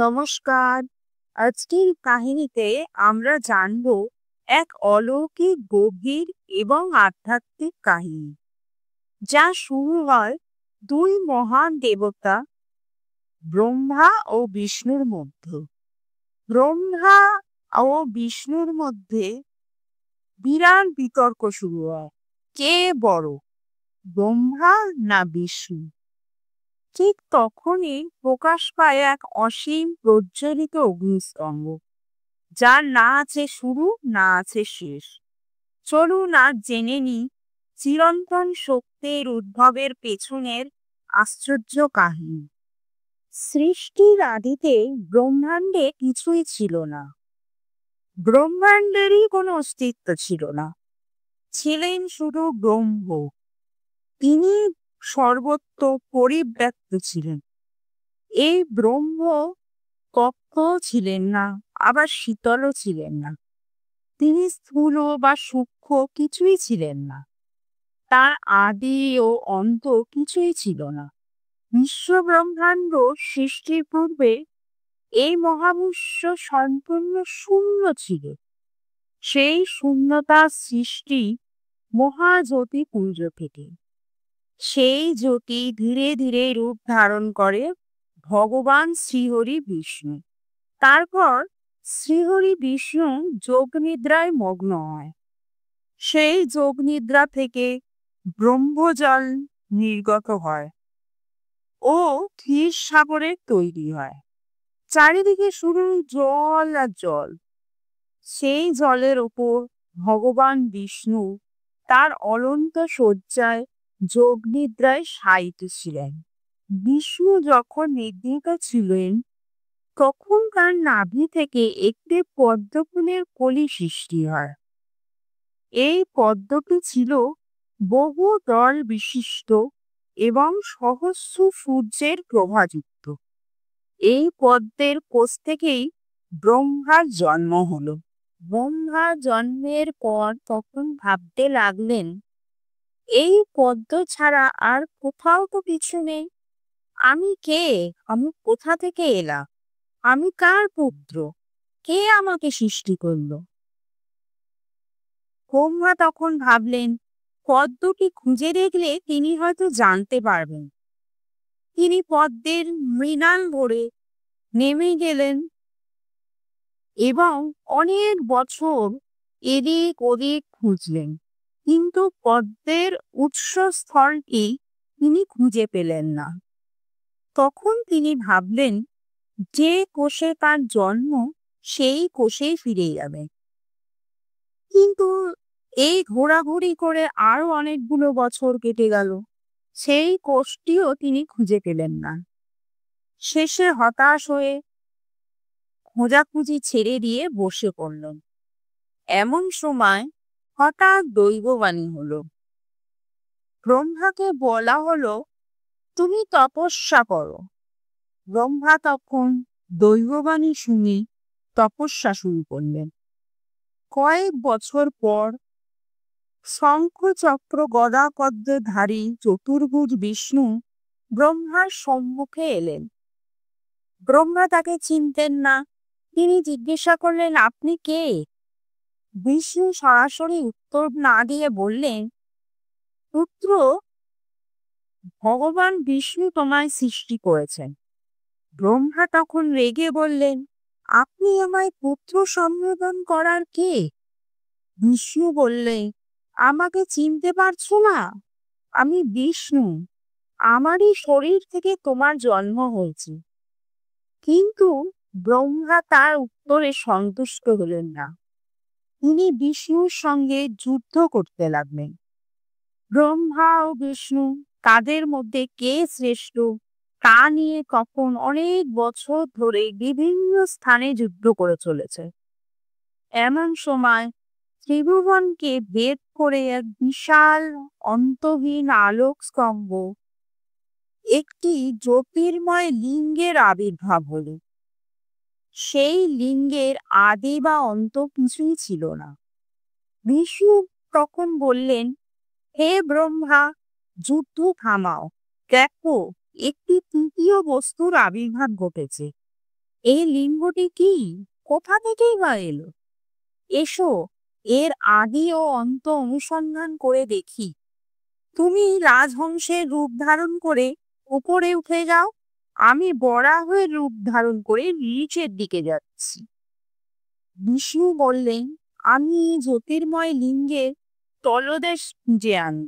নমস্কার। আজকের কাহিনীতে আমরা জানব এক অলৌকিক, গভীর এবং আধ্যাত্মিক কাহিনী, যা শুরু হয় দুই মহান দেবতা ব্রহ্মা ও বিষ্ণুর মধ্যে। ব্রহ্মা ও বিষ্ণুর মধ্যে বিরাট বিতর্ক শুরু হয়, কে বড়, ব্রহ্মা না বিষ্ণু। ঠিক তখনই প্রকাশ পায় এক অসীম প্রজ্বলিত অগ্নিস্তম্ভ, যার না আছে শুরু না আছে শেষ। চলুন আর জেনে নিই চিরন্তন শক্তির উদ্ভবের পেছনের আশ্চর্য কাহিনী। সৃষ্টির আদিতে ব্রহ্মাণ্ডে কিছুই ছিল না। ব্রহ্মাণ্ডেরই কোনো অস্তিত্ব ছিল না। ছিলেন শুধু ব্রহ্ম। তিনি সর্বত্র পরিব্যাপ্ত ছিলেন। এই ব্রহ্ম কক্ষও ছিলেন না, আবার শীতলও ছিলেন না। তিনি স্থূল বা সূক্ষ্ম কিছুই ছিলেন না। তার আদি ও অন্ত কিছুই ছিল না। বিশ্ব ব্রহ্মাণ্ড সৃষ্টির পূর্বে এই মহাবিশ্ব সম্পূর্ণ শূন্য ছিল। সেই শূন্যতার সৃষ্টি মহাজ্যোতি পুঞ্জ থেকে। সেই জ্যোতি ধীরে ধীরে রূপ ধারণ করে ভগবান শ্রীহরি বিষ্ণু। তারপর শ্রীহরি বিষ্ণু যোগ নিদ্রায় মগ্ন হয়। সেই যোগ নিদ্রা থেকে ব্রহ্মজল নির্গত হয় ও ক্ষীর সাগরের তৈরি হয়। চারিদিকে শুধু জল আর জল। সেই জলের উপর ভগবান বিষ্ণু তার অলন্ত শয্যায় যোগ নিদ্রায় শায়িত ছিলেন। বিষ্ণু যখন নিদ্রিত ছিলেন, তখন তার নাভি থেকে একটি পদ্মফুলের কলি সৃষ্টি হয়। এই পদ্মটি ছিল বহু দল বিশিষ্ট এবং সহস্র সূর্যের প্রভাযুক্ত। এই পদ্মের কোষ থেকেই ব্রহ্মার জন্ম হলো। ব্রহ্মা জন্মের পর তখন ভাবতে লাগলেন, এই পদ্ম ছাড়া আর কোথাও তো কিছু নেই। আমি কে? আমি কোথা থেকে এলাম? আমি কার পুত্র? কে আমাকে সৃষ্টি করলো? ব্রহ্মা তখন ভাবলেন, পদ্মটি খুঁজে দেখলে তিনি হয়তো জানতে পারবেন। তিনি পদ্মের মৃণাল ভরে নেমে গেলেন এবং অনেক বছর এদিক ওদিক খুঁজলেন, কিন্তু পদ্মের উৎসস্থলটি তিনি খুঁজে পেলেন না। তখন তিনি ভাবলেন, যে কোষে তার জন্ম সেই কোষেই ফিরে যাবে। কিন্তু এই ঘোরাঘুরি করে আরো অনেকগুলো বছর কেটে গেল। সেই কোষটিও তিনি খুঁজে পেলেন না। শেষে হতাশ হয়ে খোঁজাখুঁজি ছেড়ে দিয়ে বসে পড়লেন। এমন সময় হঠাৎ দৈববাণী হলো। ব্রহ্মাকে বলা হলো, তুমি তপস্যা করো। ব্রহ্মা তখন দৈববাণী শুনে তপস্যা শুরু করলেন। কয়েক বছর পর শঙ্খ চক্র গদা পদ্মধারী চতুর্ভুজ বিষ্ণু ব্রহ্মার সম্মুখে এলেন। ব্রহ্মা তাকে চিনতেন না। তিনি জিজ্ঞাসা করলেন, আপনি কে? বিষ্ণু সরাসরি উত্তর না দিয়ে বললেন, পুত্র, ভগবান বিষ্ণু তোমায় সৃষ্টি করেছেন। ব্রহ্মা তখন রেগে বললেন, আপনি আমায় পুত্র সম্বোধন করার কে? বিষ্ণু বললেন, আমাকে চিনতে পারছো না? আমি বিষ্ণু। আমারই শরীর থেকে তোমার জন্ম হয়েছে। কিন্তু ব্রহ্মা তার উত্তরে সন্তুষ্ট হলেন না। তিনি বিষ্ণুর সঙ্গে যুদ্ধ করতে লাগলেন। ব্রহ্মা ও বিষ্ণু তাদের মধ্যে কে শ্রেষ্ঠ তা নিয়ে কখন অনেক বছর ধরে বিভিন্ন স্থানে যুদ্ধ করে চলেছে। এমন সময় ত্রিভুবনকে ভেদ করে এক বিশাল অন্তহীন আলোক স্তম্ভ, একটি জ্যোতির্ময় লিঙ্গের আবির্ভাব হলো। সেই লিঙ্গের আদি বা অন্ত কিছুই ছিল না। বিষ্ণু তখন বললেন, হে ব্রহ্মা, যুদ্ধ থামাও। দেখো, একটি তৃতীয় বস্তুর আবির্ভাব ঘটেছে। এই লিঙ্গটি কি? কোথা থেকেই বা এলো? এসো, এর আদি ও অন্ত অনুসন্ধান করে দেখি। তুমি রাজহংসের রূপ ধারণ করে উপরে উঠে যাও, আমি বরাহের রূপ ধারণ করে নিচের দিকে যাচ্ছি। বিষ্ণু বললেন, আমি এই জ্যোতির্ময় লিঙ্গের তলদেশ খুঁজে আনি।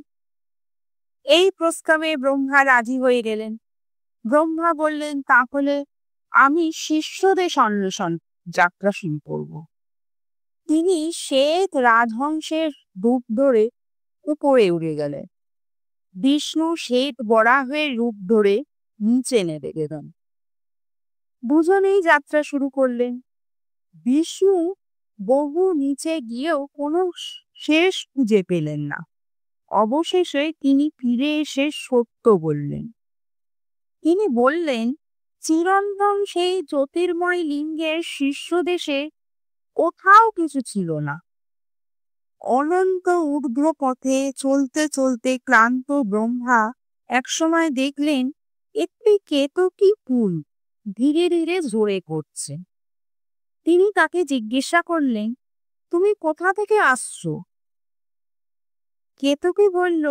এই প্রস্তাবে ব্রহ্মা রাজি হয়ে গেলেন। ব্রহ্মা বললেন, তাহলে আমি শীর্ষদেশ অন্বেষণ যাত্রা শুরু করব। তিনি শ্বেত রাজহংসের রূপ ধরে উপরে উড়ে গেলেন। বিষ্ণু শ্বেত বরাহের রূপ ধরে নিচে নেমে গেলেন। দুজনেই যাত্রা শুরু করলেন। বিষ্ণু বহু নিচে গিয়েও কোনো শেষ খুঁজে পেলেন না। অবশেষে তিনি ফিরে এসে সত্য বললেন। তিনি বললেন, চিরন্তন সেই জ্যোতির্ময় লিঙ্গের শীর্ষদেশে কোথাও কিছু ছিল না। অনন্ত ঊর্ধ্ব পথে চলতে চলতে ক্লান্ত ব্রহ্মা একসময় দেখলেন একটি কেতকী ফুল ধীরে ধীরে ঝরে পড়ছে। তিনি তাকে জিজ্ঞাসা করলেন, তুমি কোথা থেকে আসছো? কেতকী বলল,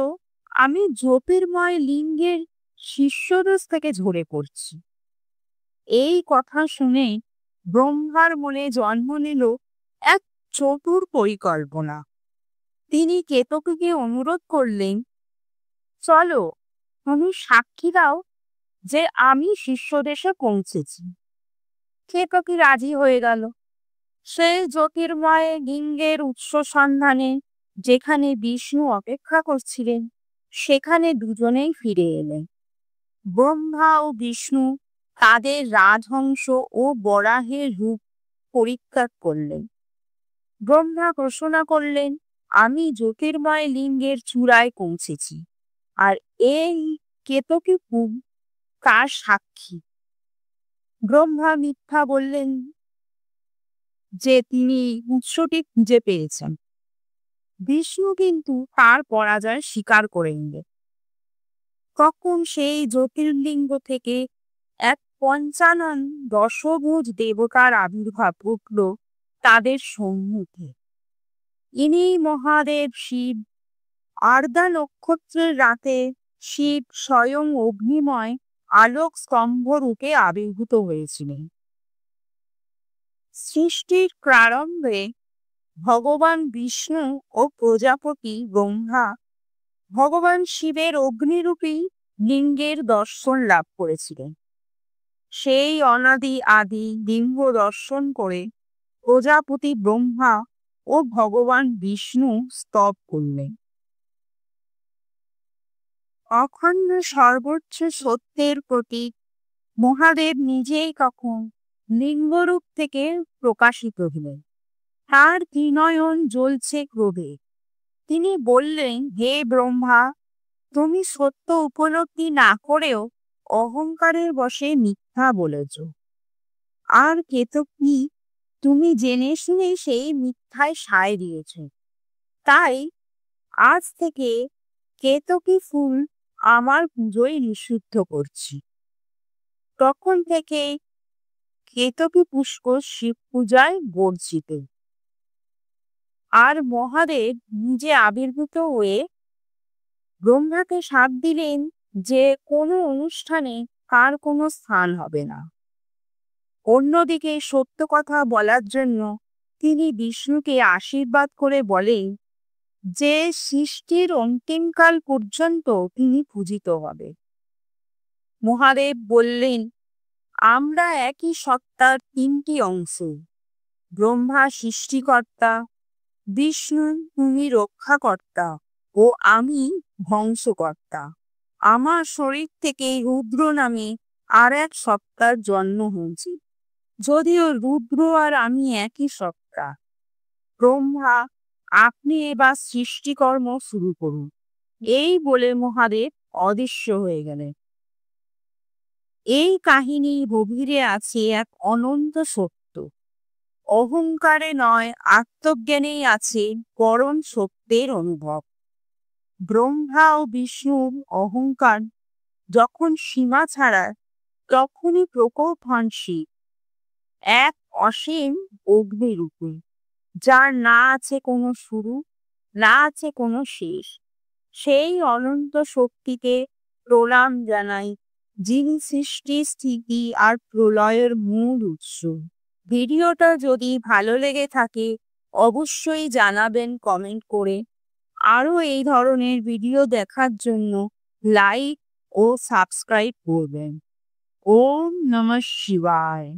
আমি জ্যোতির্ময় লিঙ্গের শীর্ষদেশ থেকে ঝরে পড়ছি। এই কথা শুনে ব্রহ্মার মনে জন্ম নিল এক চতুর পরিকল্পনা। তিনি কেতকীকে অনুরোধ করলেন, চলো, তুমি সাক্ষী দাও যে আমি শীর্ষদেশে পৌঁছেছি। কেতকী রাজি হয়ে গেল। সে জ্যোতির্ময় লিঙ্গের উৎস সন্ধানে যেখানে বিষ্ণু অপেক্ষা করছিলেন সেখানে দুজনেই ফিরে এলেন। ব্রহ্মা ও বিষ্ণু তাদের রাজহংস ও বরাহের রূপ পরিত্যাগ করলেন। ব্রহ্মা ঘোষণা করলেন, আমি জ্যোতির্ময় লিঙ্গের চূড়ায় পৌঁছেছি, আর এই কেতকী ফুল তার সাক্ষী। ব্রহ্মা মিথ্যা বললেন যে তিনি উৎসটি খুঁজে পেয়েছেন। বিষ্ণু কিন্তু তার পরাজয় স্বীকার করে নিলেন। তখন সেই জ্যোতির্লিঙ্গ থেকে এক পঞ্চানন দশভুজ দেবতার আবির্ভাব ঘটল তাদের সম্মুখে। ইনি মহাদেব শিব। আর্দ্রা নক্ষত্রের রাতে শিব স্বয়ং অগ্নিময় আলোক স্তম্ভ রূপে আবির্ভূত হয়েছিলেন। সৃষ্টির প্রারম্ভে ভগবান বিষ্ণু ও প্রজাপতি ব্রহ্মা ভগবান শিবের অগ্নিরূপী লিঙ্গের দর্শন লাভ করেছিলেন। সেই অনাদি আদি লিঙ্গ দর্শন করে প্রজাপতি ব্রহ্মা ও ভগবান বিষ্ণু স্তব করলেন। অখণ্ড সর্বোচ্চ সত্যের প্রতীক মহাদেব নিজেই তখন লিঙ্গরূপ থেকে প্রকাশিত হলেন। তার ত্রিনয়ন জ্বলছে ক্রোধে। তিনি বললেন, হে ব্রহ্মা, তুমি সত্য উপলব্ধি না করেও অহংকারের বশে মিথ্যা বলেছ। আর কেতকী, তুমি জেনে শুনে সেই মিথ্যায় সায় দিয়েছ। তাই আজ থেকে কেতকী ফুল আমার পুজোয় নিষিদ্ধ করছি। তখন থেকে কেতকী পুষ্প শিব পূজায় বর্জিত। আর মহাদেব নিজে আবির্ভূত হয়ে ব্রহ্মাকে শাপ দিলেন যে কোনো অনুষ্ঠানে তার কোনো স্থান হবে না। অন্যদিকে সত্য কথা বলার জন্য তিনি বিষ্ণুকে আশীর্বাদ করে বলেন যে সৃষ্টির অন্তিমকাল পর্যন্ত তিনি পূজিত হবে। মহাদেব বললেন, আমরা একই সত্তার তিনটি অংশ। ব্রহ্মা সৃষ্টিকর্তা, বিষ্ণু তুমি রক্ষাকর্তা ও আমি ধ্বংসকর্তা। আমার শরীর থেকে রুদ্র নামে আর এক সত্তার জন্ম হয়েছে, যদিও রুদ্র আর আমি একই সত্তা। ব্রহ্মা, আপনি এবার সৃষ্টিকর্ম শুরু করুন। এই বলে মহাদেব অদৃশ্য হয়ে গেলেন। এই কাহিনীর গভীরে আছে এক অনন্ত সত্য। অহংকারে নয়, আত্মজ্ঞানেই আছে পরম সত্যের অনুভব। ব্রহ্মা ও বিষ্ণুর অহংকার যখন সীমা ছাড়ায় তখনই প্রকোপ হন শিব। এক অসীম অগ্নিরূপে, যার না আছে কোনো শুরু, না আছে কোনো শেষ। সেই অনন্ত শক্তিকে প্রণাম জানাই, যিনি সৃষ্টি, স্থিতি আর প্রলয়ের মূল উৎস। ভিডিওটা যদি ভালো লেগে থাকে অবশ্যই জানাবেন কমেন্ট করে। আরও এই ধরনের ভিডিও দেখার জন্য লাইক ও সাবস্ক্রাইব করবেন। ওম নমঃ শিবায়।